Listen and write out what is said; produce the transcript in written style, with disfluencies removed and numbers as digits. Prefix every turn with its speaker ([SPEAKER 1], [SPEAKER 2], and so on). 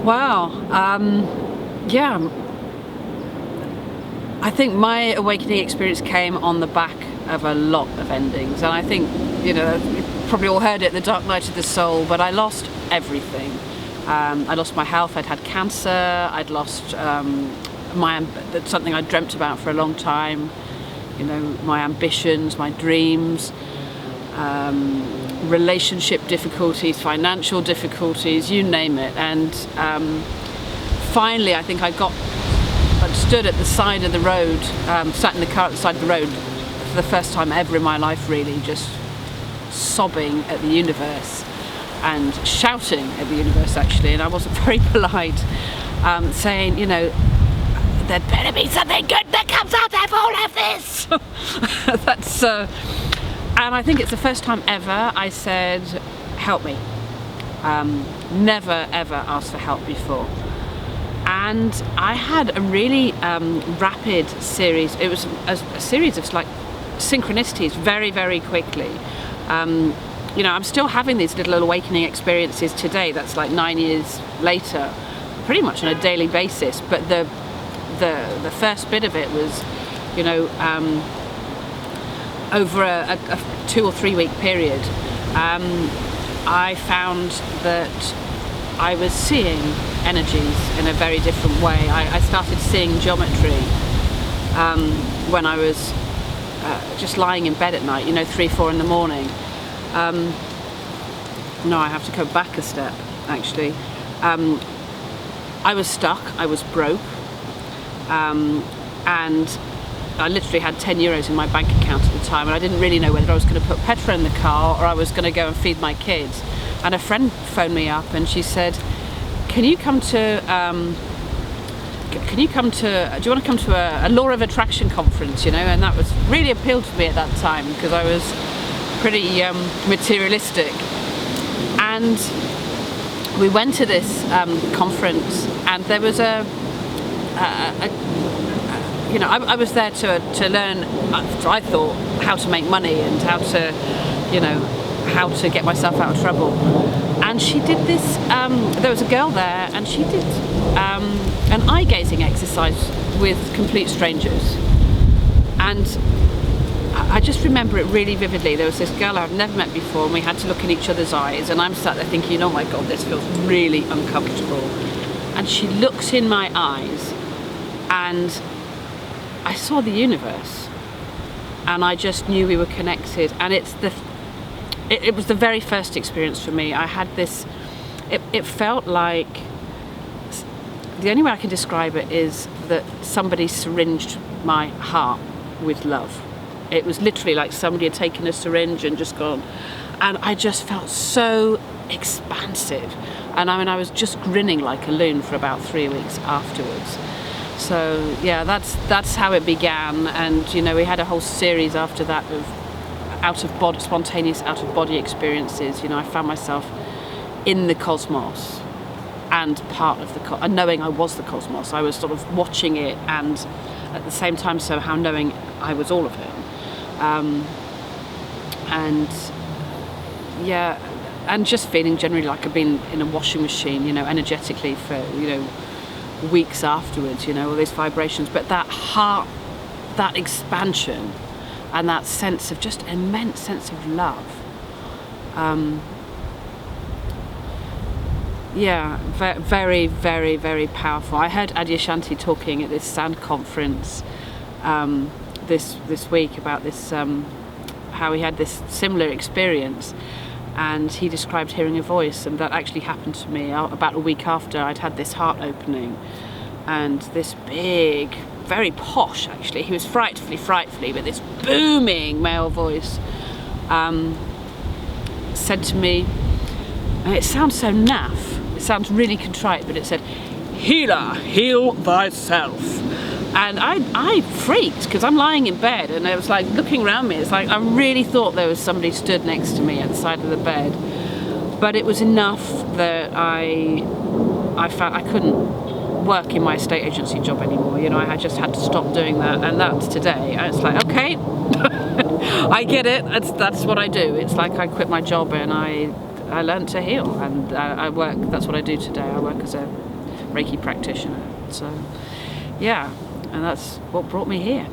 [SPEAKER 1] Wow. Yeah. I think my awakening experience came on the back of a lot of endings, and I think, you probably all heard it, the dark night of the soul, but I lost everything. I lost my health. I'd had cancer. I'd lost something I dreamt about for a long time, my ambitions, my dreams, relationship difficulties, financial difficulties, you name it. And finally, I think I stood at the side of the road, sat in the car at the side of the road for the first time ever in my life, really, just sobbing at the universe and shouting at the universe, actually. And I wasn't very polite, saying, there'd better be something good that comes out of all of this. That's and I think it's the first time ever I said, help me. Never ever asked for help before. And I had a really rapid series. It was a series of synchronicities very, very quickly. I'm still having these little awakening experiences today. That's 9 years later, pretty much on a daily basis. But the first bit of it was, over a 2 or 3 week period, I found that I was seeing energies in a very different way. I started seeing geometry when I was just lying in bed at night, 3, 4 in the morning. No, I have to go back a step, actually. I was stuck, I was broke, and I literally had 10 euros in my bank account at the time, and I didn't really know whether I was going to put Peta in the car or I was going to go and feed my kids. And a friend phoned me up and she said, do you want to come to a law of attraction conference, And that was really appealed to me at that time because I was pretty materialistic. And we went to this conference, and there was I was there to learn, I thought, how to make money and how to get myself out of trouble. And she did this, there was a girl there, and she did an eye-gazing exercise with complete strangers. And I just remember it really vividly. There was this girl I've never met before, and we had to look in each other's eyes, and I'm sat there thinking, oh my God, this feels really uncomfortable. And she looks in my eyes, and I saw the universe, and I just knew we were connected. And it was the very first experience for me. I had this, it felt like, the only way I can describe it is that somebody syringed my heart with love. It was literally like somebody had taken a syringe and just gone, and I just felt so expansive. And I was just grinning like a loon for about 3 weeks afterwards. So yeah, that's how it began. And we had a whole series after that of spontaneous out-of-body experiences. I found myself in the cosmos and part of and knowing I was the cosmos. I was sort of watching it, and at the same time somehow knowing I was all of it. And just feeling generally like I've been in a washing machine, energetically for, weeks afterwards, all these vibrations. But that heart, that expansion, and that sense of just immense sense of love. Very, very, very powerful. I heard Adyashanti talking at this sand conference this week about this, how he had this similar experience, and he described hearing a voice, and that actually happened to me about a week after I'd had this heart opening. And this big, very posh, actually, he was frightfully, but this booming male voice said to me, and it sounds so naff, it sounds really contrite, but it said, "Healer, heal thyself." And I freaked, because I'm lying in bed, and it was like looking around me, it's like I really thought there was somebody stood next to me at the side of the bed. But it was enough that I felt I couldn't work in my estate agency job anymore. I just had to stop doing that, and that's today. And it's like, okay, I get it. That's what I do. It's like I quit my job and I learned to heal, and I work. That's what I do today. I work as a Reiki practitioner. So, yeah, and that's what brought me here.